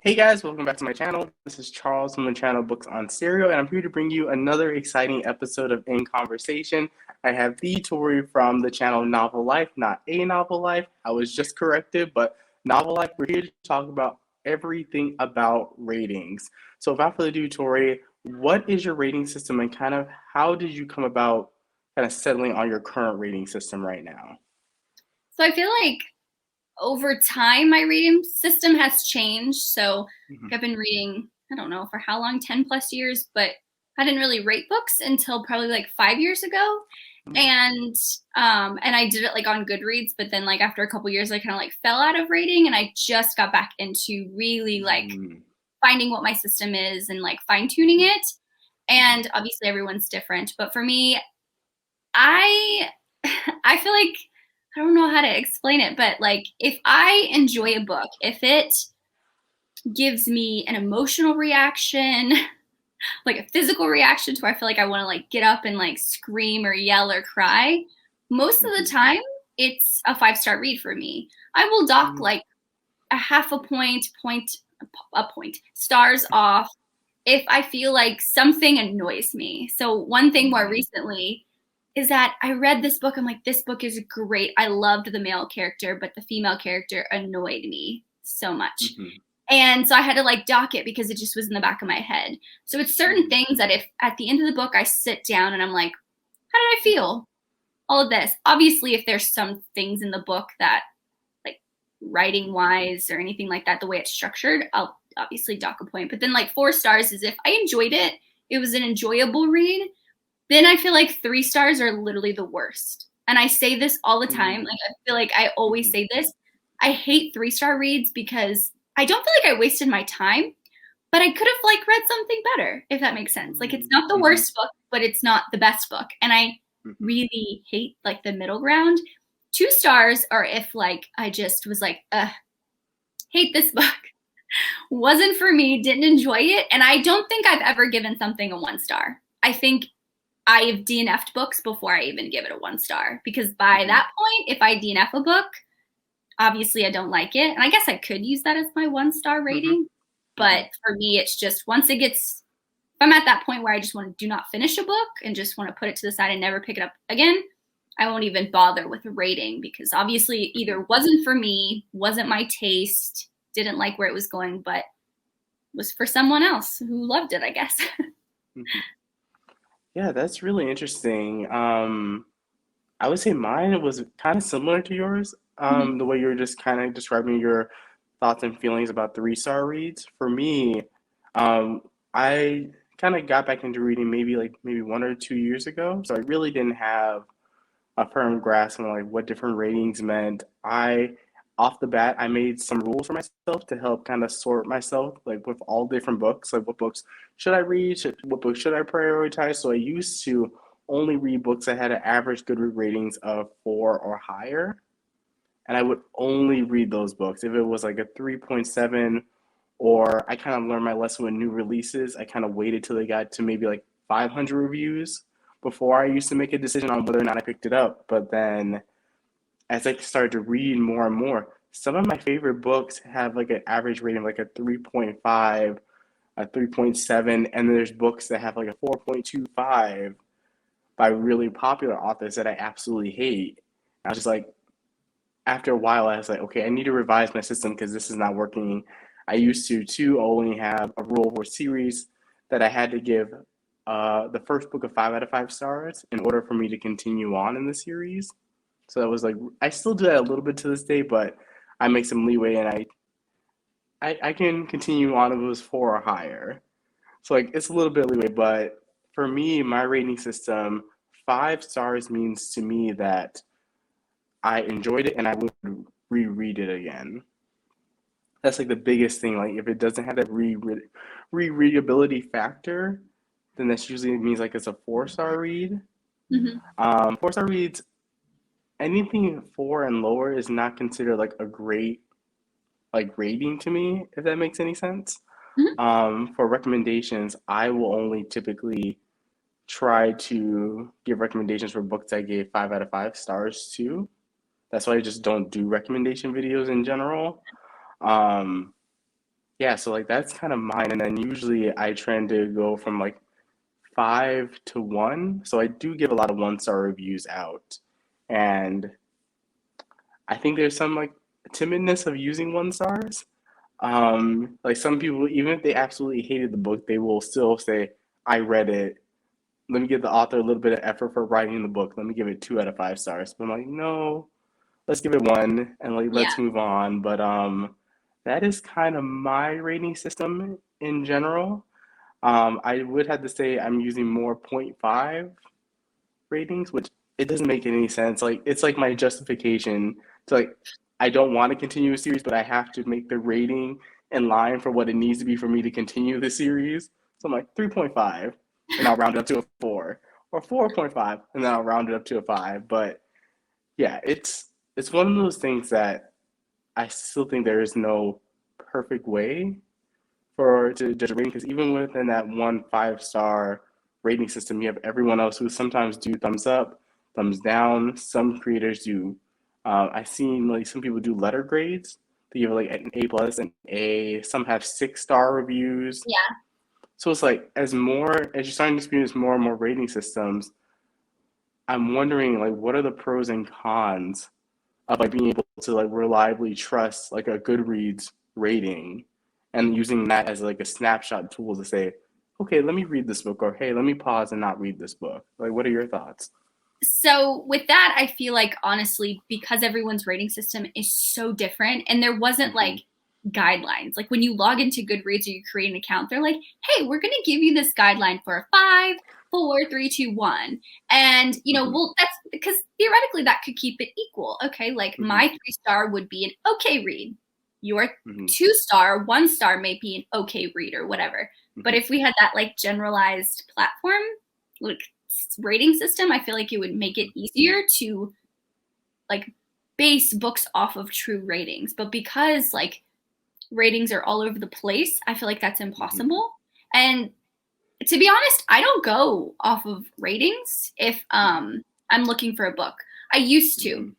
Hey guys, welcome back to my channel. This is Charles from the channel Books on Stereo, and I'm here to bring you another exciting episode of In Conversation. I have the Tori from the channel Novel Life, not A Novel Life. I was just corrected, but Novel Life, we're here to talk about everything about ratings. So without further ado, Tori, what is your rating system and kind of how did you come about kind of settling on your current rating system right now? So I feel like over time, my reading system has changed. So Mhm. I've been reading, I don't know for how long, 10 plus years, but I didn't really rate books until probably like 5 years ago. And I did it like on Goodreads, but then like after a couple years, I kind of like fell out of rating and I just got back into really like Mm. finding what my system is and like fine tuning it. And obviously everyone's different, but for me, I I feel like I don't know how to explain it, but like if I enjoy a book, if it gives me an emotional reaction, like a physical reaction to where I feel like I want to like get up and like scream or yell or cry, most of the Mhm. time it's a 5-star read for me. I will dock Mhm. like a half a point, stars off if I feel like something annoys me. So one thing more recently is that I read this book. I'm like, this book is great. I loved the male character, but the female character annoyed me so much. Mhm. And so I had to like dock it because it just was in the back of my head. So it's certain Mhm. things that if at the end of the book I sit down and I'm like, how did I feel? All of this. Obviously, if there's some things in the book that like writing wise or anything like that, the way it's structured, I'll obviously dock a point. But then like 4 stars is if I enjoyed it, it was an enjoyable read. Then I feel like 3 stars are literally the worst. And I say this all the time. Mhm. Like I feel like I always Mhm. say this. I hate 3-star reads because I don't feel like I wasted my time, but I could have like read something better, if that makes sense. Like it's Mhm. not the Mhm. worst book, but it's not the best book. And I Mhm. really hate like the middle ground. 2 stars are if like I just was like, hate this book. Wasn't for me, didn't enjoy it. And I don't think I've ever given something a 1 star. I think I've DNF'd books before I even give it a 1 star because by Mhm. that point, if I DNF a book, obviously I don't like it. And I guess I could use that as my 1 star Mhm. rating. But Mhm. for me, it's just once it gets, if I'm at that point where I just want to do not finish a book and just want to put it to the side and never pick it up again, I won't even bother with a rating because obviously it Mhm. either wasn't for me, wasn't my taste, didn't like where it was going, but was for someone else who loved it, I guess. Mhm. Yeah, that's really interesting. I would say mine was kind of similar to yours. The way you're just kind of describing your thoughts and feelings about three-star reads. For me, um, I kind of got back into reading maybe 1 or 2 years ago, so I really didn't have a firm grasp on like what different ratings meant. I off the bat I made some rules for myself to help kind of sort myself like with all different books, like what books should I read, what books should I prioritize. So I used to only read books that had an average Goodread ratings of 4 or higher, and I would only read those books. If it was like a 3.7, or I kind of learned my lesson with new releases, I kind of waited till they got to maybe like 500 reviews before I used to make a decision on whether or not I picked it up. But then as I started to read more and more, some of my favorite books have like an average rating of like a 3.5, a 3.7, and there's books that have like a 4.25 by really popular authors that I absolutely hate. I was just like, after a while, I was like, okay, I need to revise my system because this is not working. I used to only have a rule or series that I had to give the first book a 5 out of 5 stars in order for me to continue on in the series. So that was like, I still do that a little bit to this day, but I make some leeway and I can continue on if it was 4 or higher. So like it's a little bit of leeway, but for me, my rating system, 5 stars means to me that I enjoyed it and I would reread it again. That's like the biggest thing. Like if it doesn't have that rereadability factor, then that usually means like it's a 4 star read. Mm-hmm. 4 star reads, anything 4 and lower is not considered like a great like rating to me, if that makes any sense. Mm-hmm. For recommendations, I will only typically try to give recommendations for books I gave 5 out of 5 stars to. That's why I just don't do recommendation videos in general. Um, Yeah, so like that's kind of mine. And then usually I trend to go from like 5 to 1. So I do give a lot of 1 star reviews out. And I think there's some like timidness of using 1 stars. Like some people, even if they absolutely hated the book, they will still say, I read it. Let me give the author a little bit of effort for writing the book. Let me give it 2 out of 5 stars. But I'm like, no, let's give it 1 and like Yeah. let's move on. But that is kind of my rating system in general. I would have to say I'm using more point 0.5 ratings, which it doesn't make any sense. Like it's like my justification to like I don't want to continue a series, but I have to make the rating in line for what it needs to be for me to continue the series. So I'm like 3.5, and I'll round it up to a 4, or 4.5, and then I'll round it up to a 5. But yeah, it's one of those things that I still think there is no perfect way for to judge a rating, because even within that one 5 star rating system, you have everyone else who sometimes do thumbs up, thumbs down. Some creators do. I've seen like some people do letter grades. They give like an A plus, an A. Some have 6 star reviews. Yeah. So it's like as you're starting to experience more and more rating systems, I'm wondering like what are the pros and cons of like being able to like reliably trust like a Goodreads rating and using that as like a snapshot tool to say, okay, let me read this book, or hey, let me pause and not read this book. Like, what are your thoughts? So with that, I feel like honestly, because everyone's rating system is so different, and there wasn't Mm-hmm. like guidelines. Like when you log into Goodreads or you create an account, they're like, "Hey, we're going to give you this guideline for a 5, 4, 3, 2, 1," and Mm-hmm. well, that's because theoretically that could keep it equal. Okay, like Mm-hmm. my 3 star would be an okay read. Your Mm-hmm. 2 star, 1 star may be an okay read or whatever. But Mm-hmm. if we had that like generalized platform, like rating system, I feel like it would make it easier to like base books off of true ratings. But because like ratings are all over the place, I feel like that's Mm-hmm. impossible. And to be honest, I don't go off of ratings if I'm looking for a book. I used to. Mm-hmm.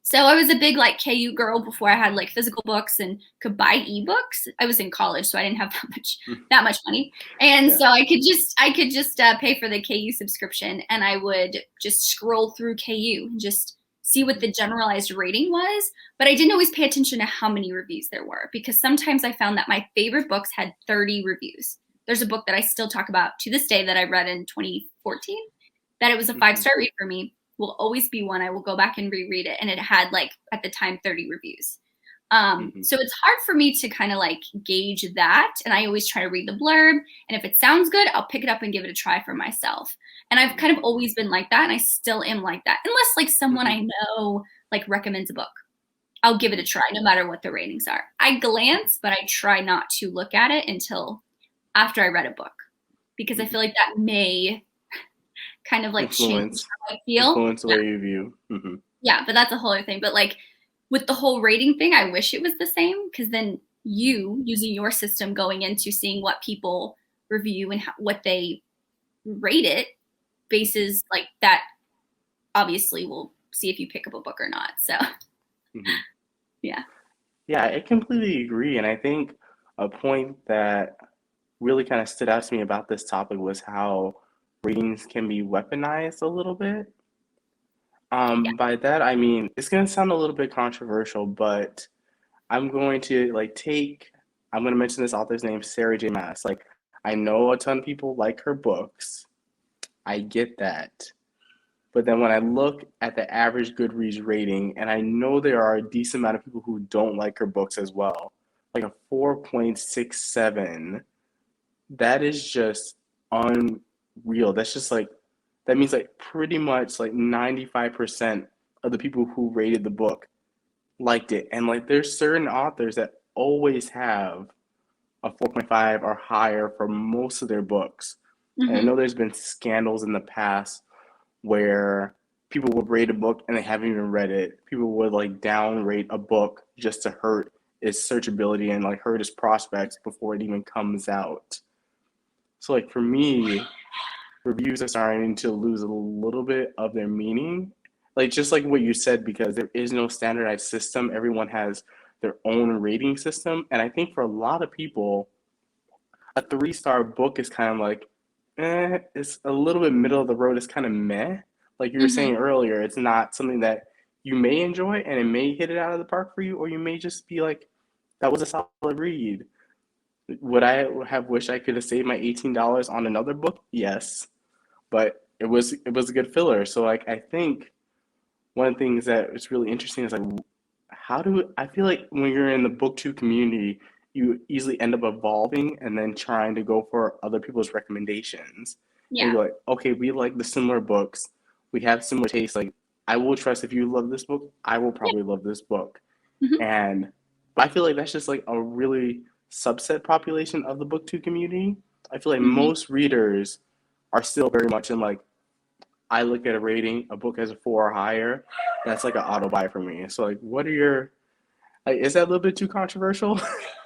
So I was a big like KU girl before I had like physical books and could buy ebooks. I was in college, so I didn't have Mm-hmm. that much money, and Yeah. so I could just pay for the KU subscription, and I would just scroll through KU and just see what Mm-hmm. the generalized rating was. But I didn't always pay attention to how many reviews there were, because sometimes I found that my favorite books had 30 reviews. There's a book that I still talk about to this day that I read in 2014 that it was a 5 star read for me, will always be one. I will go back and reread it. And it had like at the time 30 reviews. Mm-hmm. So it's hard for me to kind of like gauge that. And I always try to read the blurb. And if it sounds good, I'll pick it up and give it a try for myself. And I've kind of always been like that. And I still am like that. Unless like someone Mm-hmm. I know like recommends a book, I'll give it a try no matter what the ratings are. I glance, but I try not to look at it until after I read a book, because I Mm-hmm. feel like that may kind of like change Influence, how I feel. influence the way you view. Mm-hmm. Yeah, but that's a whole other thing. But like with the whole rating thing, I wish it was the same, because then you using your system going into seeing what people review and what they rate it bases like that obviously will see if you pick up a book or not. So Mm-hmm. yeah. Yeah, I completely agree. And I think a point that really kind of stood out to me about this topic was how ratings can be weaponized a little bit. Yeah. By that I mean it's gonna sound a little bit controversial, but I'm going to I'm gonna mention this author's name, Sarah J Maas. Like I know a ton of people like her books. I get that. But then when I look at the average Goodreads rating, and I know there are a decent amount of people who don't like her books as well, like a 4.67, that is just unreal. That's just like, that means like pretty much like 95% of the people who rated the book liked it. And like there's certain authors that always have a 4.5 or higher for most of their books. And I Mm-hmm. know there's been scandals in the past where people would rate a book and they haven't even read it. People would like downrate a book just to hurt its searchability and like hurt its prospects before it even comes out. So like for me, reviews are starting to lose a little bit of their meaning. Like just like what you said, because there is no standardized system. Everyone has their own rating system. And I think for a lot of people, a 3-star book is kind of like, it's a little bit middle of the road. It's kind of meh. Like you were Mm-hmm. saying earlier, it's not something that you may enjoy and it may hit it out of the park for you, or you may just be like, that was a solid read. Would I have wished I could have saved my $18 on another book? Yes, but it was a good filler. So like I think one of the things that is really interesting is like how do I feel like when you're in the booktube community, you easily end up evolving and then trying to go for other people's recommendations. And Yeah. you're like, okay, we like the similar books, we have similar tastes. Like I will trust if you love this book, I will Yeah. probably love this book. Mm-hmm. And I feel like that's just like a really subset population of the booktube community. I feel like Mm-hmm. most readers are still very much in like I look at a rating, a book has a 4 or higher, that's like an auto buy for me. So like, what are your like? Is that a little bit too controversial?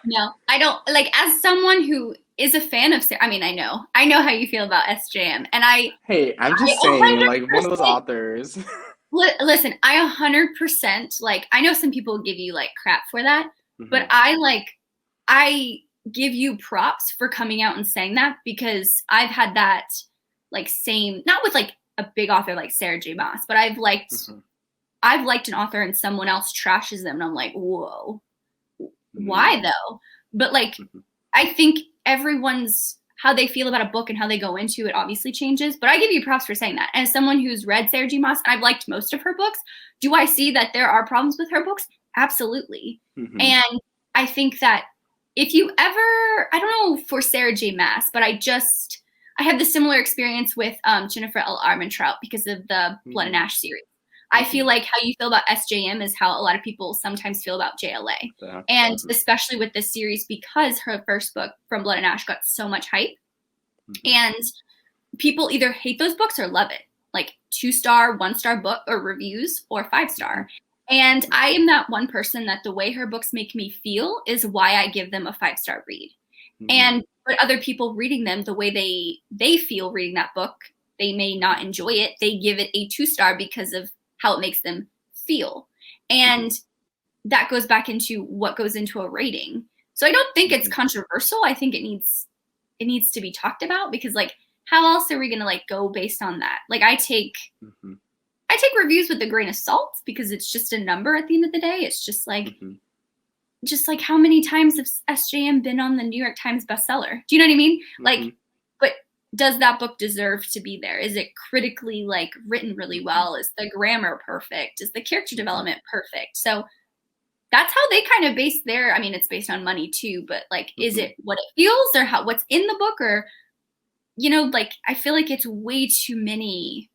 No, I don't like as someone who is a fan of I mean, I know how you feel about SJM and Hey, I'm I just saying, like one of those 100% authors. listen, I 100% like I know some people give you like crap for that, but Hmm. I give you props for coming out and saying that because I've had that like same not with like a big author like Sarah J Maas, but Hmm. I've liked an author and someone else trashes them and I'm like, "Whoa. Why Hmm. though?" But like Hmm. I think everyone's how they feel about a book and how they go into it obviously changes. But I give you props for saying that. And as someone who's read Sarah J. Maas and I've liked most of her books, do I see that there are problems with her books? Absolutely. Hmm. And I think that if you ever, I don't know for Sarah J. Maas, but I had the similar experience with Jennifer L. Armentrout because of the Blood and Hmm. Ash series. I Hmm. feel like how you feel about SJM is how a lot of people sometimes feel about JLA. Yeah. And Hmm. especially with this series, because her first book, From Blood and Ash, got so much hype. Hmm. And people either hate those books or love it. Like 2-star, 1-star book or reviews or 5-star. And I am that one person that the way her books make me feel is why I give them a 5-star read. Hmm. And but other people reading them, the way they feel reading that book, they may not enjoy it. They give it a 2-star because of how it makes them feel. Hmm. And that goes back into what goes into a rating. So I don't think it's Hmm. controversial. I think it needs to be talked about because like how else are we going to like go based on that? Like Hmm. I take reviews with a grain of salt because it's just a number at the end of the day. It's Hmm. just like how many times has SJM been on the New York Times bestseller? Do you know what I mean? Like Hmm. but does that book deserve to be there? Is it critically like written really Hmm. well? Is the grammar perfect? Is the character Hmm. development perfect? So that's how they kind of base their I mean it's based on money too, but like is Hmm. it what it feels or how what's in the book or like I feel like it's way too many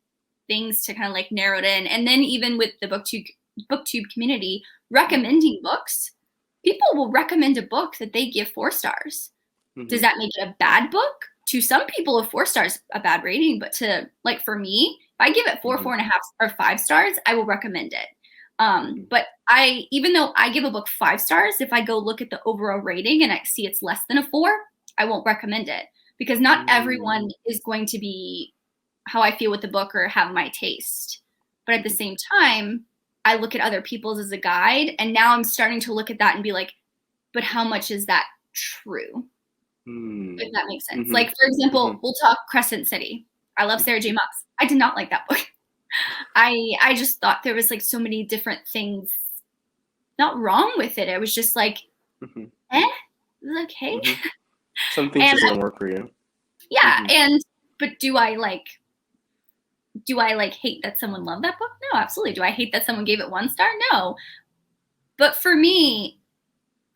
things to kind of like narrow it in. And then even with the booktube community Hmm. recommending books, people will recommend a book that they give 4 stars. Does Hmm. that make it a bad book? To some people, a 4 star is a bad rating, but to like for me, if I give it four, Hmm. 4.5, or 5 stars, I will recommend it. Hmm. But even though I give a book 5 stars, if I go look at the overall rating and I see it's less than a 4, I won't recommend it because not everyone is going to be how I feel with the book or have my taste. But at the same time, I look at other people's as a guide, and now I'm starting to look at that and be like, but how much is that true? Hmm. If that makes sense. Hmm. Like, for Hmm. example, we'll talk Crescent City. I love Sarah J. Maas. I did not like that book. I just thought there was like so many different things not wrong with it. I was just like, Hmm. eh, okay. Hmm. Some things And just didn't work for you. yeah, Hmm. but do I like hate that someone loved that book? No, absolutely. Do I hate that someone gave it 1 star? No. But for me,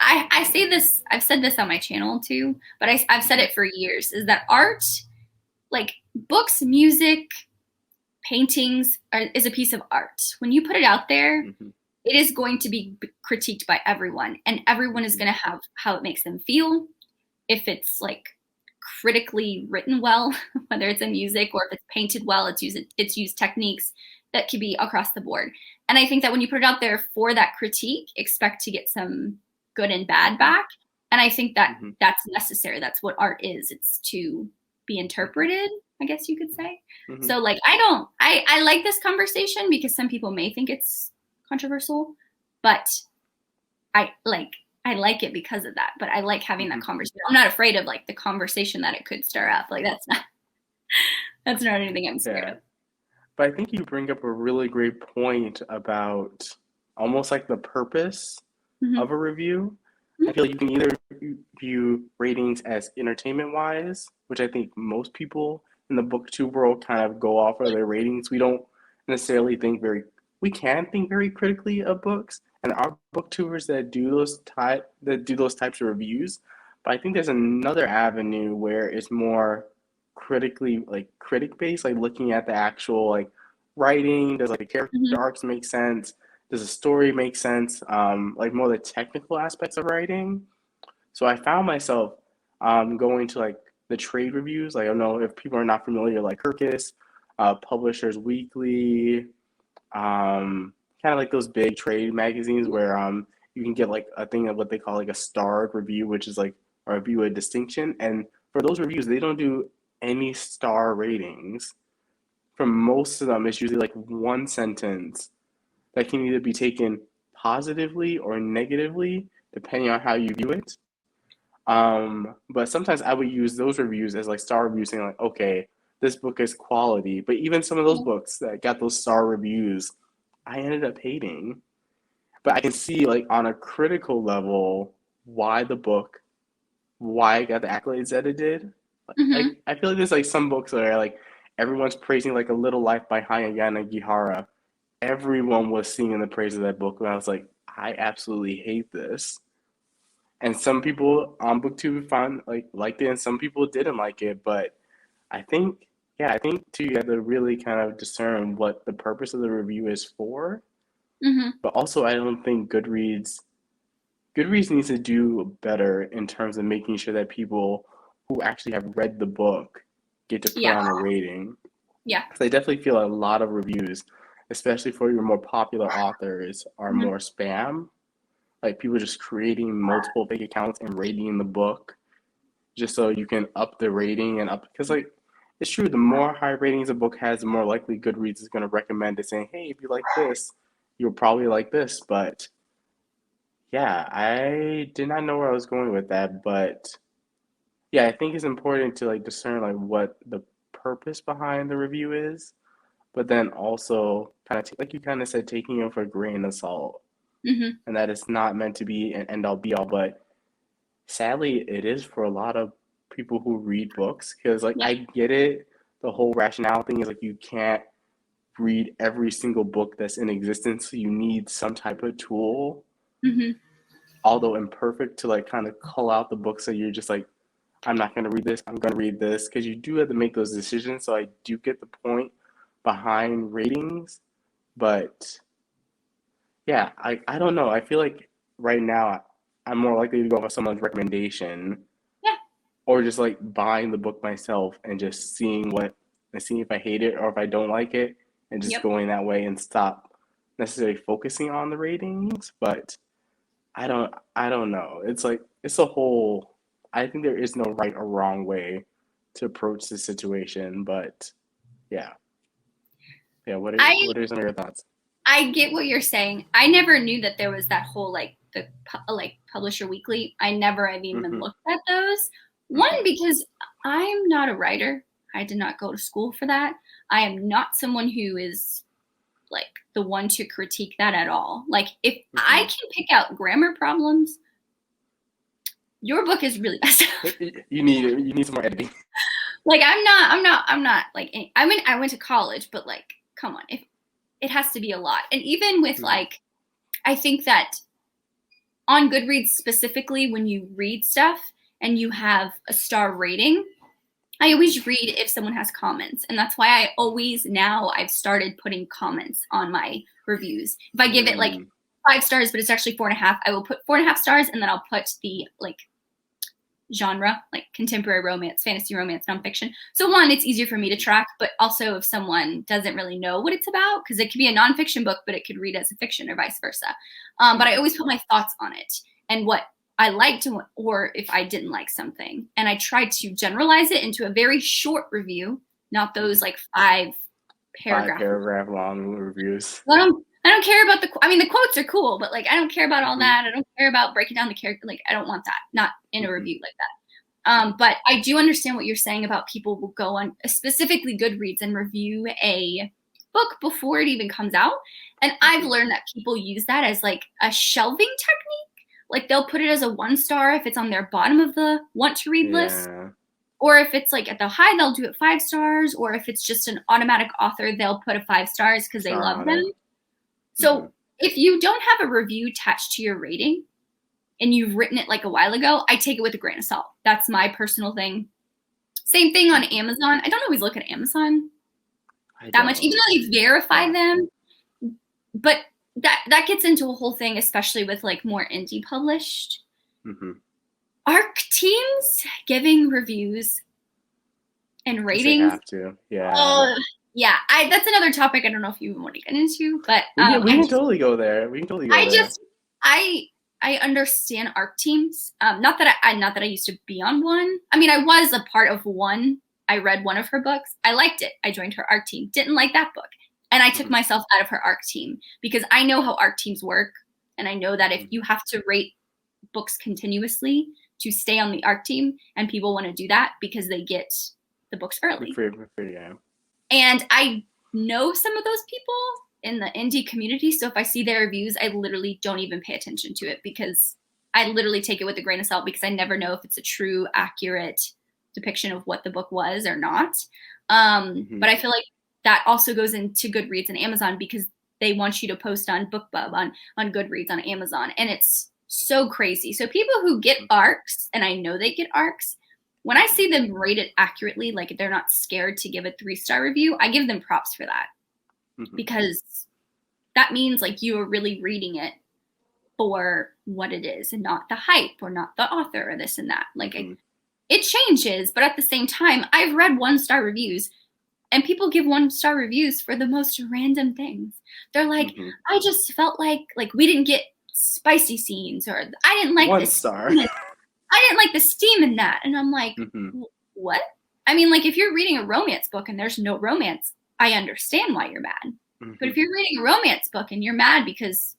I say this, I've said this on my channel too, but I've said Hmm. it for years, is that art, like books, music, paintings is a piece of art. When you put it out there, Hmm. it is going to be critiqued by everyone, and everyone is Hmm. going to have how it makes them feel. If it's like critically written well, whether it's in music or if it's painted well, it's used techniques that could be across the board. And I think that when you put it out there for that critique, expect to get some good and bad Hmm. back. And I think that Hmm. that's necessary. That's what art is. It's to be Hmm. interpreted, I guess you could say. Hmm. So like I like this conversation because some people may think it's controversial, but I like it because of that, but I like having that conversation. I'm not afraid of like the conversation that it could stir up. Like that's not anything I'm scared Yeah. of. But I think you bring up a really great point about almost like the purpose Hmm. of a review. I feel like you can either view ratings as entertainment wise, which I think most people in the booktube world kind of go off of their ratings. We don't necessarily think very, we can think very critically of books, and our booktubers that do those types of reviews. But I think there's another avenue where it's more critically like critic based, like looking at the actual like writing. Does like the character Hmm. arcs make sense? Does the story make sense? Like more the technical aspects of writing. So I found myself going to like the trade reviews. Like I don't know if people are not familiar, like Kirkus, Publishers Weekly, kind of like those big trade magazines where you can get like a thing of what they call like a starred review, which is like a review of distinction. And for those reviews, they don't do any star ratings. For most of them, it's usually like one sentence that can either be taken positively or negatively, depending on how you view it. But sometimes I would use those reviews as like star reviews, saying like, okay, this book is quality. But even some of those books that got those star reviews, I ended up hating. But I can see like on a critical level why the book, why it got the accolades that it did. Hmm. Like I feel like there's like some books where like everyone's praising like A Little Life by Hayayana Gihara. Everyone was singing the praise of that book, and I was like, I absolutely hate this. And some people on BookTube found like liked it, and some people didn't like it. But I think, yeah, I think too you have to really kind of discern what the purpose of the review is for. Hmm. But also, I don't think Goodreads needs to do better in terms of making sure that people who actually have read the book get to put Yeah. on a rating. Yeah. Because I definitely feel a lot of reviews, especially for your more popular authors, are Hmm. more spam. Like people just creating multiple fake accounts and rating the book just so you can up the rating and up. Because like it's true, the more high ratings a book has, the more likely Goodreads is going to recommend it, saying, "Hey, if you like this, you'll probably like this." But yeah, I did not know where I was going with that, but yeah, I think it's important to like discern like what the purpose behind the review is, but then also kind of like you kind of said, taking it for a grain of salt, Hmm. and that it's not meant to be an end all be all. But sadly, it is for a lot of people who read books, because like Yeah. I get it. The whole rationale thing is like you can't read every single book that's in existence, so you need some type of tool, Hmm. although imperfect, to like kind of cull out the books that you're just like, I'm not going to read this, I'm going to read this, because you do have to make those decisions. So I do get the point behind ratings, but yeah, I don't know. I feel like right now I'm more likely to go for someone's recommendation Yeah. or just like buying the book myself and just seeing if I hate it or if I don't like it and just Yep. going that way and stop necessarily focusing on the ratings. But I don't know. It's like it's a whole I think there is no right or wrong way to approach the situation, but yeah. Yeah, I what are some of your thoughts? I get what you're saying. I never knew that there was that whole like the like Publisher Weekly. I never have even Mm-hmm. looked at those. One, Mm-hmm. because I'm not a writer. I did not go to school for that. I am not someone who is like the one to critique that at all. Like if I Mm-hmm. can pick out grammar problems, your book is really messed up. You need some more editing. Like I'm not like I went to college, but like come on, if it has to be a lot. And even with Mm-hmm. like I think that on Goodreads specifically, when you read stuff and you have a star rating, I always read if someone has comments. And that's why I always now I've started putting comments on my reviews. If I give it like Mm, 5 stars, but it's actually 4.5, I will put 4.5 stars and then I'll put the like genre, like contemporary romance, fantasy romance, nonfiction. So one, it's easier for me to track, but also if someone doesn't really know what it's about, because it could be a nonfiction book, but it could read as a fiction or vice versa. But I mm-hmm. always put my thoughts on it and what I liked or if I didn't like something. And I tried to generalize it into a very short review, not Mm-hmm. those like 5 Five paragraph. paragraph long reviews. I don't care about I mean, the quotes are cool, but like, I don't care about all Hmm. that. I don't care about breaking down the character. Like, I don't want that. Not in a Hmm. review like that. But I do understand what you're saying about people will go on specifically Goodreads and review a book before it even comes out. And I've Hmm. learned that people use that as like a shelving technique. Like they'll put it as a 1 star if it's on their bottom of the want to read list. Yeah. Or if it's like at the high, they'll do it 5 stars. Or if it's just an automatic author, they'll put a 5 stars because they Star love on them. it. Hmm. So if you don't have a review attached to your rating and you've written it like a while ago, I take it with a grain of salt. That's my personal thing. Same thing on Amazon. I don't always look at Amazon I that much, even don't. though they verify Yeah. them. But that gets into a whole thing, especially with like more indie published. Hmm. Artteams giving reviews and Because they ratings. have to. Yeah. Oh, yeah. That's another topic I don't know if you even want to get into, but We can totally go there. We can totally go I there. just I I understand Artteams. Not that I used to be on one. I mean, I was a part of one. I read one of her books. I liked it. I joined her ARC team. Didn't like that book, and I took Hmm. myself out of her ARC team because I know how ARC teams work, and I know that if Hmm. you have to rate books continuously to stay on the ARC team, and people want to do that because they get the books early. Yeah. And I know some of those people in the indie community. So if I see their reviews, I literally don't even pay attention to it because I literally take it with a grain of salt because I never know if it's a true, accurate depiction of what the book was or not. Hmm. But I feel like that also goes into Goodreads and Amazon because they want you to post on BookBub, on Goodreads, on Amazon. And it's so crazy. So people who get arcs, and I know they get arcs, when I see them rated accurately, like they're not scared to give a 3 star review, I give them props for that Hmm. because that means like you are really reading it for what it is and not the hype or not the author or this and that. Hmm. It changes, but at the same time, I've read 1 star reviews and people give 1 star reviews for the most random things. They're like, Hmm. I just felt like we didn't get spicy scenes or I didn't like One this. star. I didn't like the steam in that. And I'm like, Hmm. what? I mean, like, if you're reading a romance book and there's no romance, I understand why you're mad. But Hmm. if you're reading a romance book and you're mad because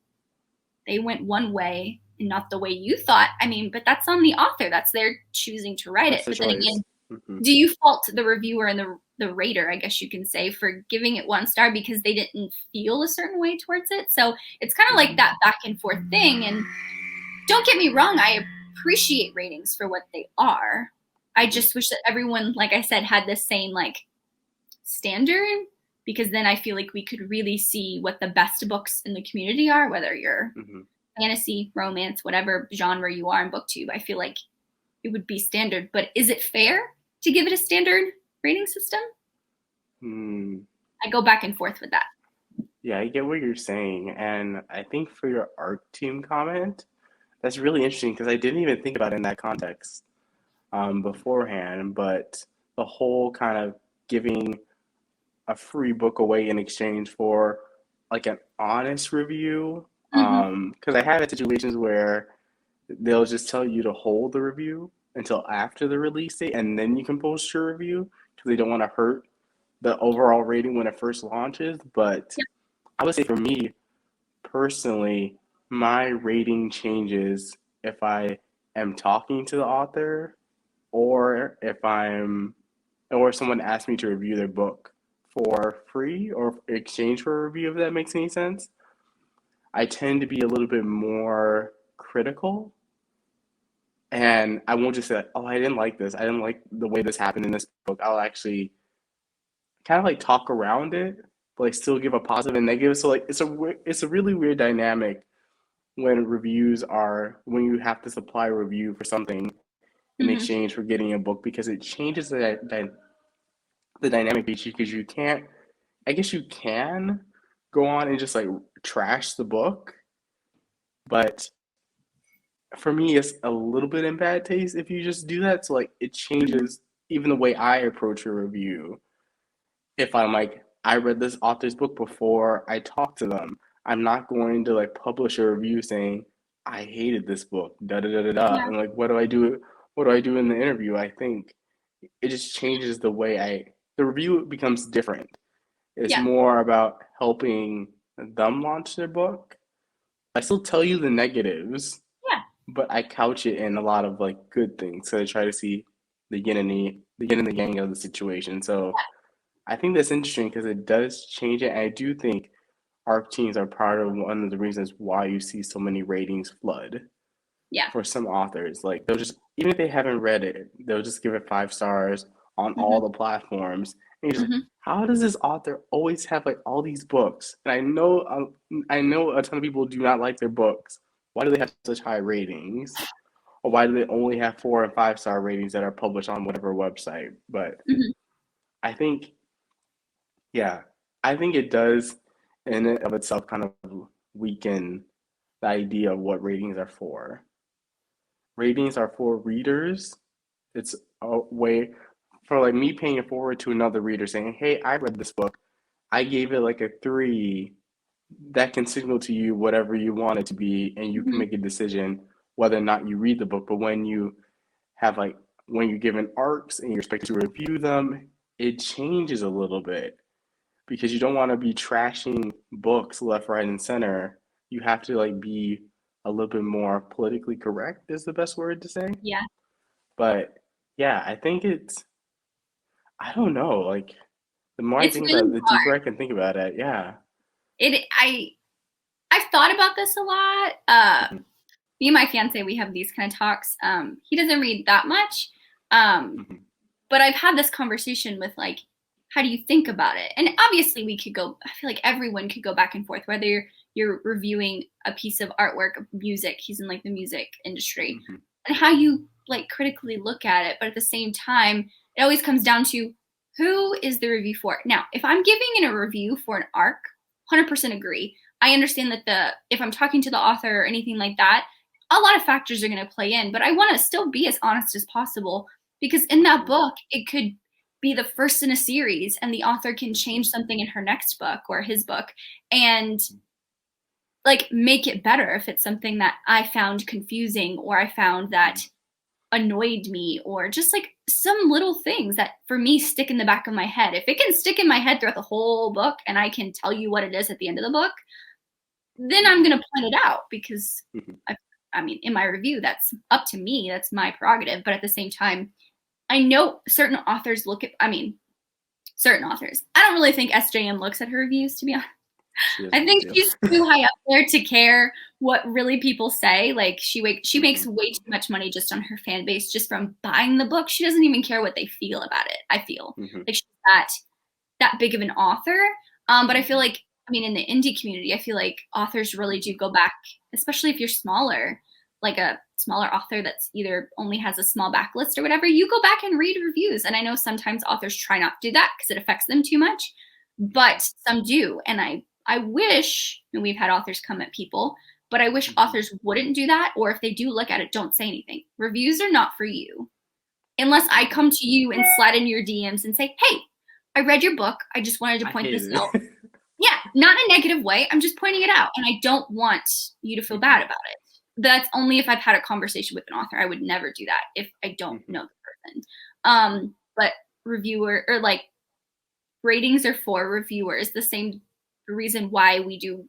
they went one way and not the way you thought, I mean, but that's on the author. That's their choosing to write it. That's the But then choice. again, Hmm. do you fault the reviewer and the rater, I guess you can say, for giving it 1 star because they didn't feel a certain way towards it? So it's kind of like Hmm. that back and forth thing. And don't get me wrong, I appreciate ratings for what they are. I Hmm. just wish that everyone, like I said, had the same like standard because then I feel like we could really see what the best books in the community are, whether you're Hmm. fantasy, romance, whatever genre you are in booktube. I feel like it would be standard. But is it fair to give it a standard rating system? Hmm. I go back and forth with that. Yeah, I get what you're saying, and I think for your art team comment, that's really interesting because I didn't even think about it in that context beforehand. But the whole kind of giving a free book away in exchange for like an honest review, Mm-hmm. because I have had situations where they'll just tell you to hold the review until after the release date, and then you can post your review because they don't want to hurt the overall rating when it first launches. But Yeah. I would say for me personally, my rating changes if I am talking to the author or if I'm or someone asks me to review their book for free or exchange for a review, if that makes any sense. I tend to be a little bit more critical, and I won't just say, like, oh, I didn't like this. I didn't like the way this happened in this book. I'll actually kind of like talk around it, but like still give a positive and negative. So like it's a really weird dynamic when reviews are when you have to supply a review for something in Mm-hmm. exchange for getting a book because it changes the dynamic because you can't. I guess you can go on and just like trash the book, but for me, it's a little bit in bad taste if you just do that. So like it Mm-hmm. changes even the way I approach a review. If I'm like, I read this author's book before I talk to them, I'm not going to like publish a review saying I hated this book, da da da da da, Yeah. and like what do I do? What do I do in the interview? I think it just changes the way the review becomes different. It's Yeah. more about helping. them launch their book, I still tell you the negatives, Yeah. but I couch it in a lot of like good things. So I try to see the yin and the yang of the situation. So I think that's interesting because it does change it. And I do think ARC teams are part of one of the reasons why you see so many ratings flood Yeah. for some authors. Like they'll just, even if they haven't read it, they'll just give it 5 stars on Hmm. all the platforms. And you're just like, Hmm. how does this author always have like all these books? And I know a ton of people do not like their books. Why do they have such high ratings? Or why do they only have 4 and 5 star ratings that are published on whatever website? But Hmm. I think, yeah, I think it does in and of itself kind of weaken the idea of what ratings are for. Ratings are for readers. It's a way for like me paying it forward to another reader saying, "Hey, I read this book. I gave it like a 3." That can signal to you whatever you want it to be, and you can Hmm. make a decision whether or not you read the book. But when you have like when you're given arcs and you're expected to review them, it changes a little bit because you don't want to be trashing books left, right, and center. You have to like be a little bit more politically correct is the best word to say. Yeah. But yeah, I think it's I don't know, like the more I It's think about really it, the deeper I can think about it. Yeah. it. I've thought about this a lot. Mhm, Me and my fiance, we have these kind of talks. He doesn't read that much, um, mhm, but I've had this conversation with like, how do you think about it? And obviously, we could go. I feel like everyone could go back and forth. Whether you're reviewing a piece of artwork, of music, he's in like the music industry, mhm, and how you like critically look at it. But at the same time, it always comes down to who is the review for. Now, if I'm giving in a review for an arc, 100% agree. I understand that the if I'm talking to the author or anything like that, a lot of factors are going to play in, but I want to still be as honest as possible because in that mhm, book, it could be the first in a series and the author can mhm, change something in her next book or his book and like make it better if it's something that I found confusing or I found that mhm, annoyed me or just like some little things that for me stick in the back of my head. If it can stick in my head throughout the whole book and I can tell you what it is at the end of the book, then I'm mhm, going to point it out because mhm. I, I mean, in my review, that's up to me. That's my prerogative. But at the same time, I know certain authors look at, I mean, certain authors. I don't really think SJM looks at her reviews, to be honest. She I doesn't need think to. she's too high up there to care what really people say. Like she makes Mhm, way too much money just on her fan base, just from buying the book. She doesn't even care what they feel about it. I feel mhm, like she's that big of an author. But I feel mhm, like, I mean, in the indie community, I feel like authors really do go back, especially if you're smaller, like a smaller author that's either only has a small backlist or whatever, you go back and read reviews. And I know sometimes authors try not to do that because it affects them too much, mhm, but some do. And I wish, and we've had authors come at people, but I wish mhm, authors wouldn't do that. Or if they do look at it, don't say anything. Reviews are not for you unless I mhm. come to you and slide in your DMs and say, hey, I read your book. I just wanted to I point this hated out. it. Yeah, not in a negative way. I'm just pointing it out. And I don't want you to feel bad Mhm, about it. That's only if I've had a conversation with an author. I would never do that if I don't mhm, know the person. mhm, But reviewer or like ratings are for reviewers. The same reason why we do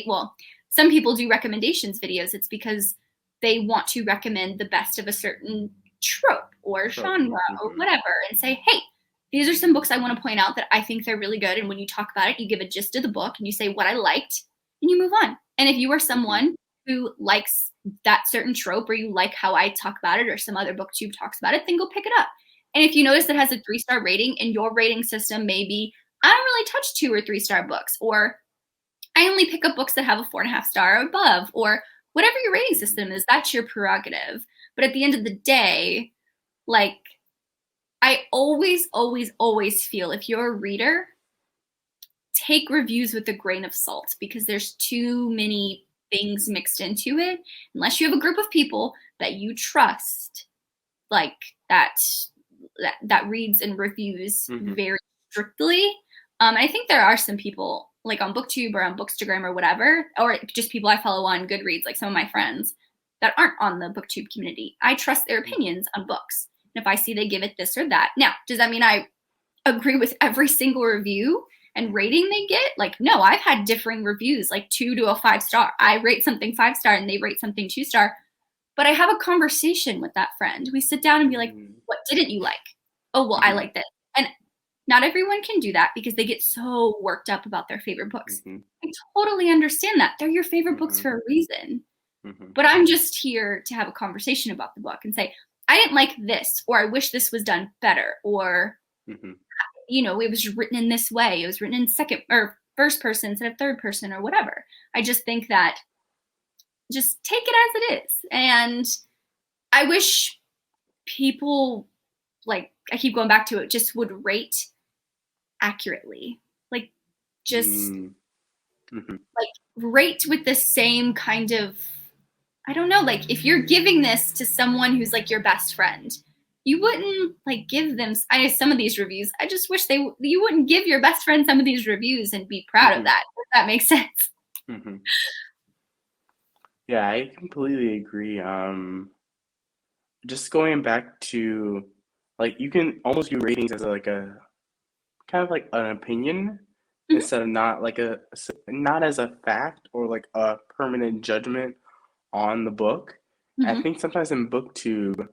well, some people do recommendations videos. It's because they want to recommend the best of a certain trope or trope. genre or Mhm, whatever and say, hey, these are some books I want to point out that I think they're really good. And when you talk about it, you give a gist of the book and you say what I liked and you move on. And if you are mhm, someone who likes that certain trope or you like how I talk about it or some other booktube talks about it, then go pick it up. And if you notice it has a 3-star rating and your rating system may be, I don't really touch 2 or 3 star books, or I only pick up books that have a 4.5 star or above, or whatever your rating mhm, system is, that's your prerogative. But at the end of the day, like, I always, always, always feel if you're a reader, take reviews with a grain of salt because there's too many things mixed into it. Unless you have a group of people that you trust, like that that reads and reviews mhm, very strictly. I think there are some people like on BookTube or on Bookstagram or whatever, or just people I follow on Goodreads, like some of my friends that aren't on the BookTube community. I trust their mhm, opinions on books. And if I see they give it this or that, now, does that mean I agree with every single review and rating they get. Like, no, I've had differing reviews, like 2 to a 5-star. I rate something 5-star and they rate something 2-star. But I have a conversation with that friend. We sit down and be like, Mhm. what didn't you like? Oh, well, I Mhm. like this. And not everyone can do that because they get so worked up about their favorite books. Mhm. I totally understand that. They're your favorite books Mhm. for a reason. Mhm. But I'm just here to have a conversation about the book and say, I didn't like this, or I wish this was done better, or, Mhm. it was written in this way. It was written in second or first person instead of third person or whatever. I just think that just take it as it is. And I wish people, like, I keep going back to it, just would rate accurately. Like, just Mm. Mhm. like rate with the same kind of, I don't know, like if you're giving this to someone who's like your best friend, you wouldn't like give them some of these reviews. I just wish you wouldn't give your best friend some of these reviews and be proud of Mhm. that. If that makes sense. Mhm. Yeah, I completely agree. Just going back to like you can almost view ratings as like a kind of like an opinion Hmm. instead of not like not as a fact or like a permanent judgment on the book. I Hmm. think sometimes in booktube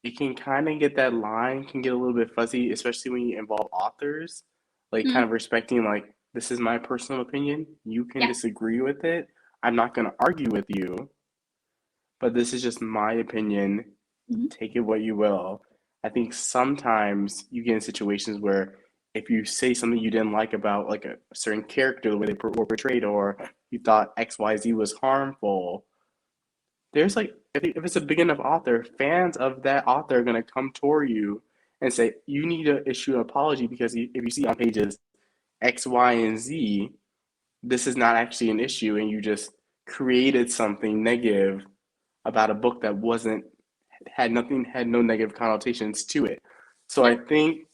it can kind of get that line can get a little bit fuzzy, especially when you involve authors, like Hmm. kind of respecting like this is my personal opinion. You can Yeah. disagree with it. I'm not going to argue with you, but this is just my opinion. Hmm. Take it what you will. I think sometimes you get in situations where if you say something you didn't like about like a certain character, the way they were portrayed, or you thought XYZ was harmful, there's like if it's a big enough author, fans of that author are gonna come toward you and say you need to issue an apology because if you see on pages X, Y, and Z, this is not actually an issue, and you just created something negative about a book that wasn't had no negative connotations to it. So I Yeah. think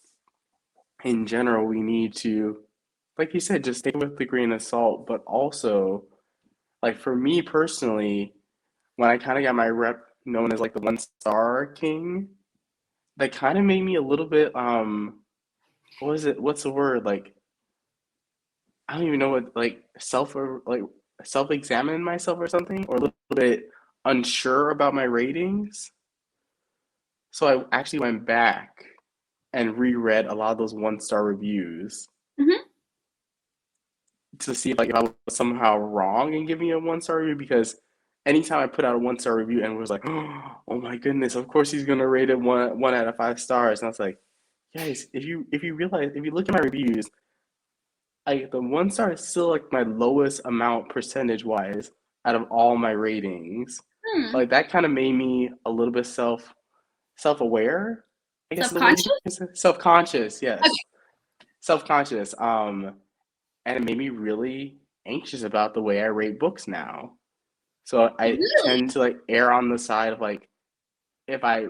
in general we need to, like you said, just take it with a grain of salt, but also like for me personally, when I kind of got my rep known as like the 1 star king, that kind of made me a little bit what is it? What's the word? Like I don't even know what like self examine myself or something, or a little bit unsure about my ratings. So I actually went back and reread a lot of those 1 star reviews Hmm. to see if I was somehow wrong in giving a 1 star review because anytime I put out a 1 star review and was like, oh my goodness, of course he's gonna rate it one out of 5 stars, and I was like, guys, if you realize if you look at my reviews, the 1 star is still like my lowest amount percentage wise out of all my ratings. So Hmm. like that kind of made me a little bit self aware, I guess is the word you Self-conscious. could say. Self conscious, Okay. yes, self conscious. And it made me really anxious about the way I rate books now. So I Really? tend to like err on the side of like if I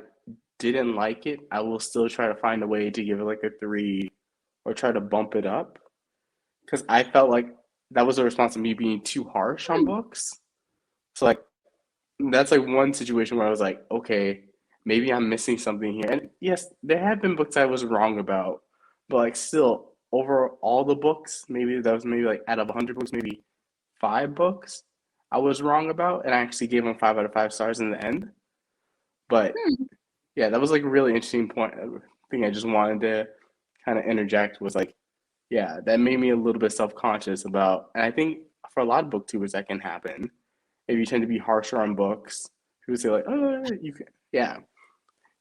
didn't like it, I will still try to find a way to give it like a 3 or try to bump it up because I felt like that was a response of me being too harsh on Hmm. books. So like that's like one situation where I was like, okay, maybe I'm missing something here. And yes, there have been books I was wrong about, but like still over all the books, maybe that was maybe like out of 100 books, maybe 5 books I was wrong about, and I actually gave them 5 out of 5 stars in the end. But Hmm. yeah, that was like a really interesting point. Thing I just wanted to kind of interject was like, yeah, that made me a little bit self-conscious about, and I think for a lot of booktubers that can happen. If you tend to be harsher on books, people say like, oh, you can, yeah.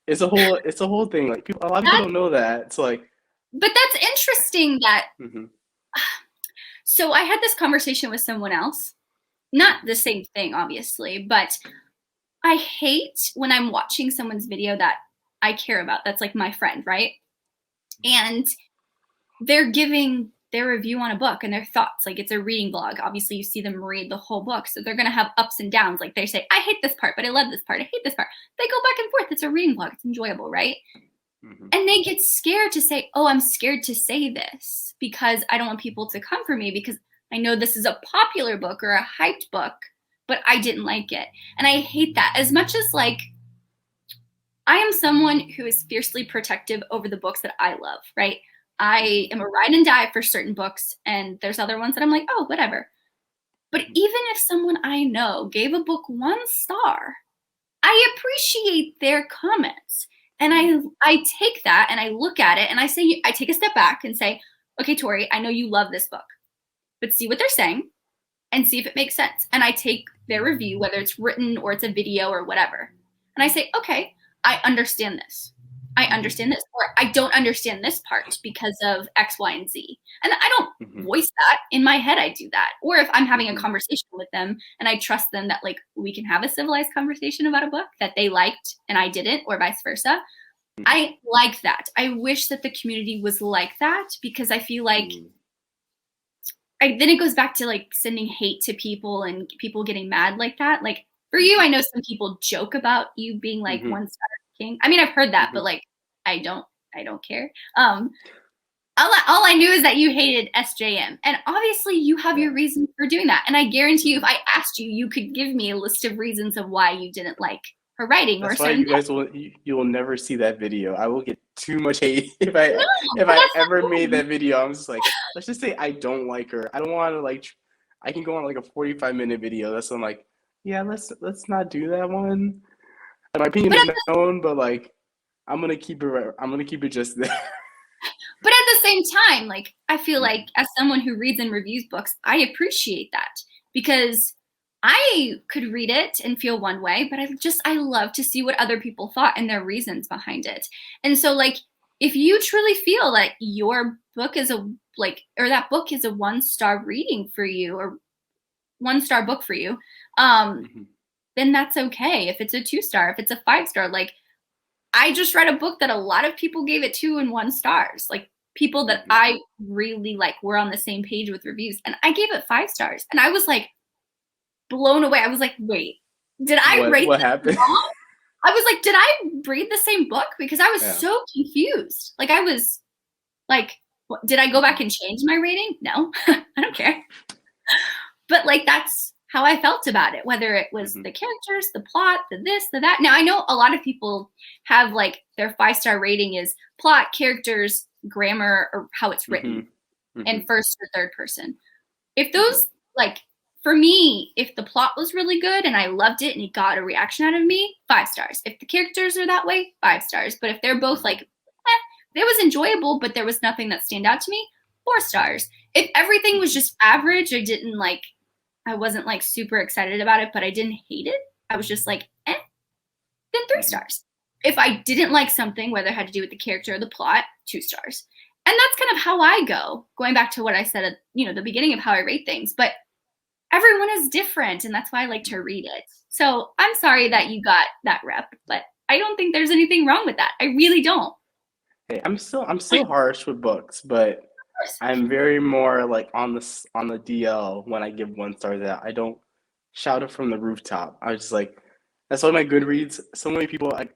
It's a whole thing. Like a lot of people That, don't know that. It's like, but that's interesting that, mhm, so I had this conversation with someone else. Not the same thing, obviously, but I hate when I'm watching someone's video that I care about. That's like my friend, right? And they're giving their review on a book and their thoughts. Like it's a reading blog. Obviously, you see them read the whole book. So they're going to have ups and downs. Like they say, I hate this part, but I love this part. I hate this part. They go back and forth. It's a reading blog. It's enjoyable, right? mhm, And they get scared to say, oh, I'm scared to say this because I don't want people to come for me because I know this is a popular book or a hyped book, but I didn't like it. And I hate that as much as like I am someone who is fiercely protective over the books that I love, right? I Mhm. am a ride and die for certain books, and there's other ones that I'm like, oh, whatever. But Mhm. even if someone I know gave a book 1 star, I appreciate their comments. And Mhm. I take that and I look at it and I take a step back and say, okay, Tori, I know you love this book, but see what they're saying and see if it makes sense. And I take their review, whether it's written or it's a video or whatever, and I say, okay, I understand this. I understand Mhm. this, or I don't understand this part because of X, Y, and Z. And I don't Mhm. voice that in my head. I do that. Or if I'm having a Mhm. conversation with them and I trust them that like we can have a civilized conversation about a book that they liked and I didn't, or vice versa. I like that. I wish that the community was like that because I feel like Mhm. then it goes back to like sending hate to people and people getting mad like that. Like for you, Mhm. I know some people joke about you being like Mhm. 1 star king. I mean, I've heard that, but Mhm. like I don't I don't care. All I knew is that you hated SJM. And obviously you have Yeah. your reasons for doing that. And I guarantee you if Mhm. I asked you, you could give me a list of reasons of why you didn't like her writing or a That's why certain you book. guys you will never see that video. I will get too much hate No, if but I that's ever not made good. that video. I'm just like, let's just say I don't like her. I don't want to like. I can go on like a 45-minute video. That's I'm like, yeah, let's not do that one. My opinion But is known, but like, I'm gonna keep it just there. But at the same time, like I feel like Mhm. as someone who reads and reviews books, I appreciate that because I could read it and feel one way, but I love to see what other people thought and their reasons behind it. And so like if you truly feel like your book is a like or that book is a 1 star reading for you or 1 star book for you, um Mhm. then that's okay. If it's a 2 star, if it's a 5 star, like I just read a book that a lot of people gave it 2 and 1 stars. Like people that Mhm. I really like were on the same page with reviews. And I gave it 5 stars. And I was like blown away. I was like, wait, did I rate What this happened? wrong? I was like, did I read the same book? Because I was Yeah. so confused. Like I was like, what, did I go back Mhm. and change my rating? No, I don't care. But like that's how I felt about it, whether it was Mhm. the characters, the plot, the this, the that. Now I know a lot of people have like their 5 star rating is plot, characters, grammar, or how it's written, Mhm. and Mhm. first or third person. If Mhm. those like for me, if the plot was really good and I loved it and it got a reaction out of me, 5 stars. If the characters are that way, 5 stars. But if they're both like, Mhm. it was enjoyable, but there was nothing that stand out to me, 4 stars. If everything was Mhm. just average, I wasn't like super excited about it, but I didn't hate it. I was just like, then three Mhm. stars. If I didn't like something, whether it had to do with the character or the plot, 2 stars. And that's kind of how I go, going back to what I said at the beginning of how I rate things. But everyone is different, and that's why I like to read it. So I'm sorry Mhm. that you got that rep, but I don't think there's anything wrong with that. I really don't. Hey, I'm still harsh with books, but I'm very more like on the DL when I give 1 stars out. I don't shout it from the rooftop. I was just like, that's why my Goodreads. So many people like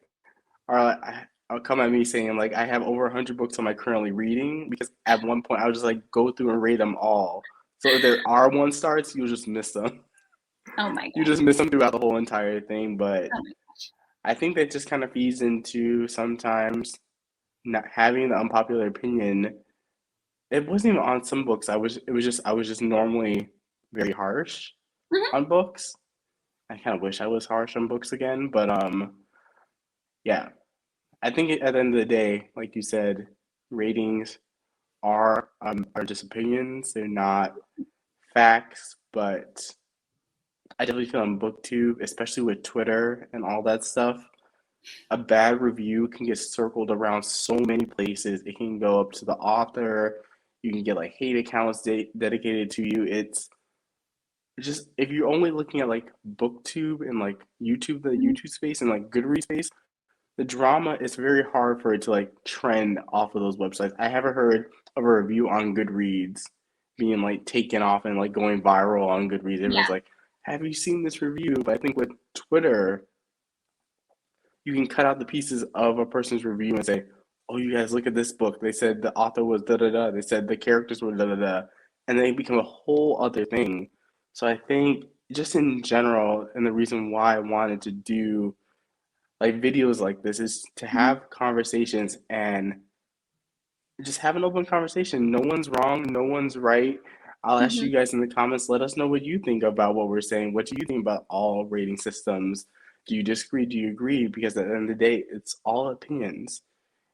I'll come at me saying like I have over 100 books am I currently reading because at one point I would just like go through and rate them all. So if there are 1 stars, you'll just miss them. Oh my You god. just miss them throughout the whole entire thing. But Oh my gosh. I think that just kind of feeds into sometimes not having the unpopular opinion. It wasn't even on some books. I was just normally very harsh Mhm. on books. I kind of wish I was harsh on books again, but yeah. I think at the end of the day, like you said, ratings are just opinions. They're not facts, but I definitely feel on BookTube, especially with Twitter and all that stuff, a bad review can get circled around so many places. It can go up to the author. You can get like hate accounts dedicated to you. It's just if you're only looking at like BookTube and like YouTube, the Mhm. YouTube space and like Goodreads space, the drama is very hard for it to like trend off of those websites. I haven't heard of a review on Goodreads being like taken off and like going viral on Goodreads. Everyone's Yeah. like, "Have you seen this review?" But I think with Twitter, you can cut out the pieces of a person's review and say, "Oh, you guys look at this book. They said the author was da da da. They said the characters were da da da," and they become a whole other thing. So I think just in general, and the reason why I wanted to do like videos like this is to Mhm. have conversations and just have an open conversation. No one's wrong, no one's right. I'll ask Hmm. you guys in the comments, let us know what you think about what we're saying. What do you think about all rating systems? Do you disagree? Do you agree? Because at the end of the day, it's all opinions.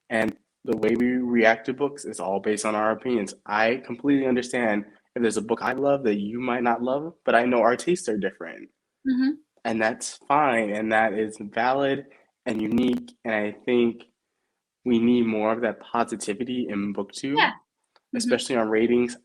And the way we react to books is all based on our opinions. I completely understand if there's a book I love that you might not love, but I know our tastes are different. Hmm. And that's fine. And that is valid and unique. And I think we need more of that positivity in booktube, Yeah. Hmm. especially on ratings.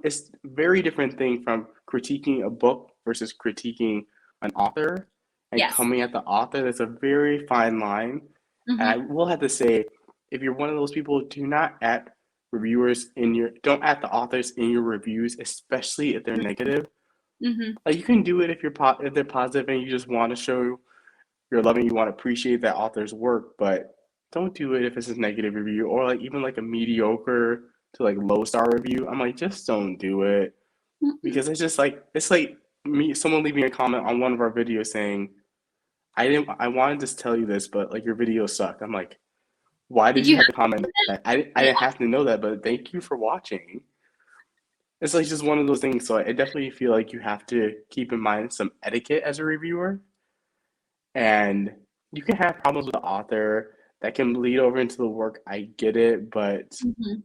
It's a very different thing from critiquing a book versus critiquing an author and Yes. coming at the author. There's a very fine line. And I Hmm. will have to say, if you're one of those people, don't add the authors in your reviews, especially if they're negative. Hmm. Like you can do it if they're positive and you just want to show you're loving, you want to appreciate that author's work, but don't do it if it's a negative review or like even like a mediocre to like low star review. I'm like, just don't do it Hmm. because it's like me someone leaving a comment on one of our videos saying, I wanted to tell you this, but like your video sucked. I'm like, why Did did you you have have to comment that? I yeah. didn't have to know that, but thank you for watching. It's like just one of those things. So I definitely feel like you have to keep in mind some etiquette as a reviewer. And you can have problems with the author that can bleed over into the work. I get it, but Hmm.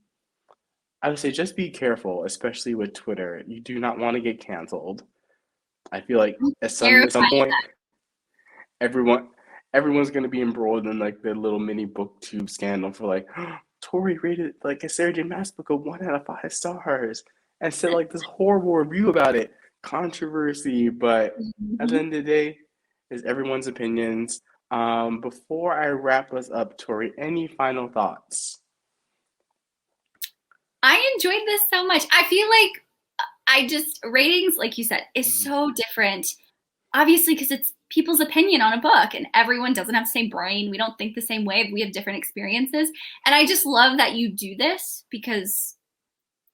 I would say just be careful, especially with Twitter. You do not want to get canceled. I feel like I'm at some terrified of point everyone everyone's gonna be embroiled in like the little mini booktube scandal for like Tori rated like a Sarah J Maas book a 1 out of 5 stars and said like this horrible review about it. Controversy, but that. at the Hmm. end of the day, it's everyone's opinions. Before I wrap us up, Tori, any final thoughts? I enjoyed this so much. I feel like I just ratings, like you said, is Mhm, so different. Obviously, because it's people's opinion on a book, and everyone doesn't have the same brain. We don't think the same way. We have different experiences, and I just love that you do this because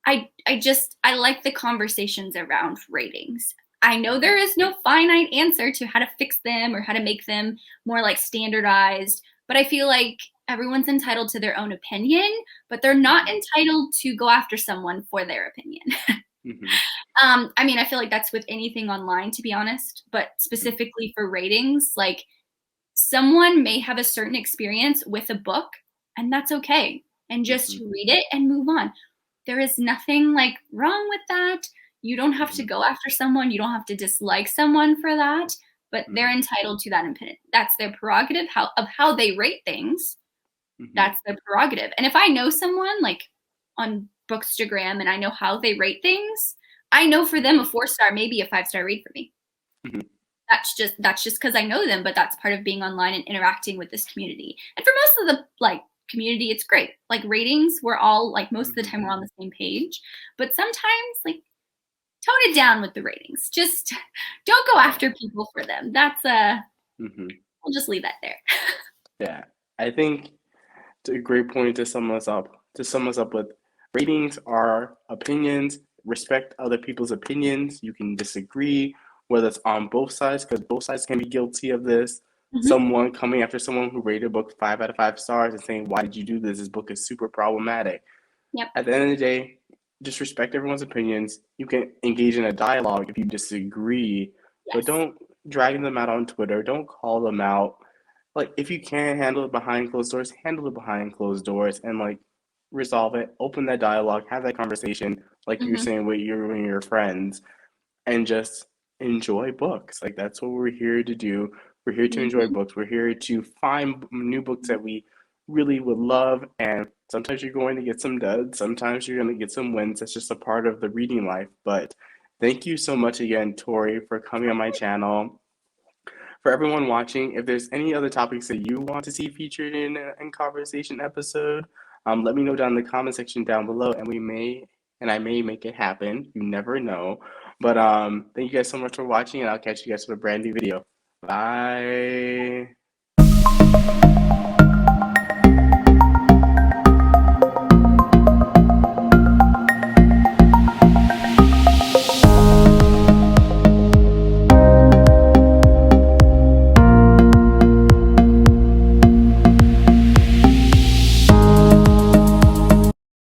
I like the conversations around ratings. I know mhm, there is no finite answer to how to fix them or how to make them more like standardized, but I feel like everyone's entitled to their own opinion, but they're not mhm, entitled to go after someone for their opinion. mhm, I mean, I feel like that's with anything online, to be honest, but mhm, specifically for ratings, like someone may have a certain experience with a book, and that's okay. And just mhm, read it and move on. There is nothing like wrong with that. You don't have to mhm, go after someone. You don't have to dislike someone for that, but they're mhm, entitled to that opinion. That's their prerogative of how they rate things. mhm, That's their prerogative. And if I know someone like on Bookstagram and I know how they rate things, I know for them a 4 star, maybe a 5 star read for me. mhm, That's just because I know them, but that's part of being online and interacting with this community. And for most of the like community, it's great. Like ratings, we're all like most of the mhm. time we're on the same page. But sometimes like tone it down with the ratings. Just don't go Yeah. after people for them. That's Mhm. we'll just leave that there. Yeah. I think it's a great point to sum us up. To sum us up with ratings are opinions. Respect other people's opinions. You can disagree, whether it's on both sides, because both sides can be guilty of this. Hmm. Someone coming after someone who rated a book 5 out of 5 stars and saying, "Why did you do this? This book is super problematic." Yep. At the end of the day, just respect everyone's opinions. You can engage in a dialogue if you disagree, but Yes. don't drag them out on Twitter. Don't call them out. Like, if you can handle it behind closed doors, handle it behind closed doors and like resolve it. Open that dialogue, have that conversation, like you're Hmm. saying with your friends, and just enjoy books. Like that's what we're here to do. We're here to enjoy Hmm. books. We're here to find new books that we really would love. And sometimes you're going to get some duds. Sometimes you're going to get some wins. That's just a part of the reading life. But thank you so much again, Tori, for coming on my channel. For everyone watching, if there's any other topics that you want to see featured in conversation episode, let me know down in the comment section down below, and I may make it happen. You never know. But thank you guys so much for watching, and I'll catch you guys with a brand new video. Bye.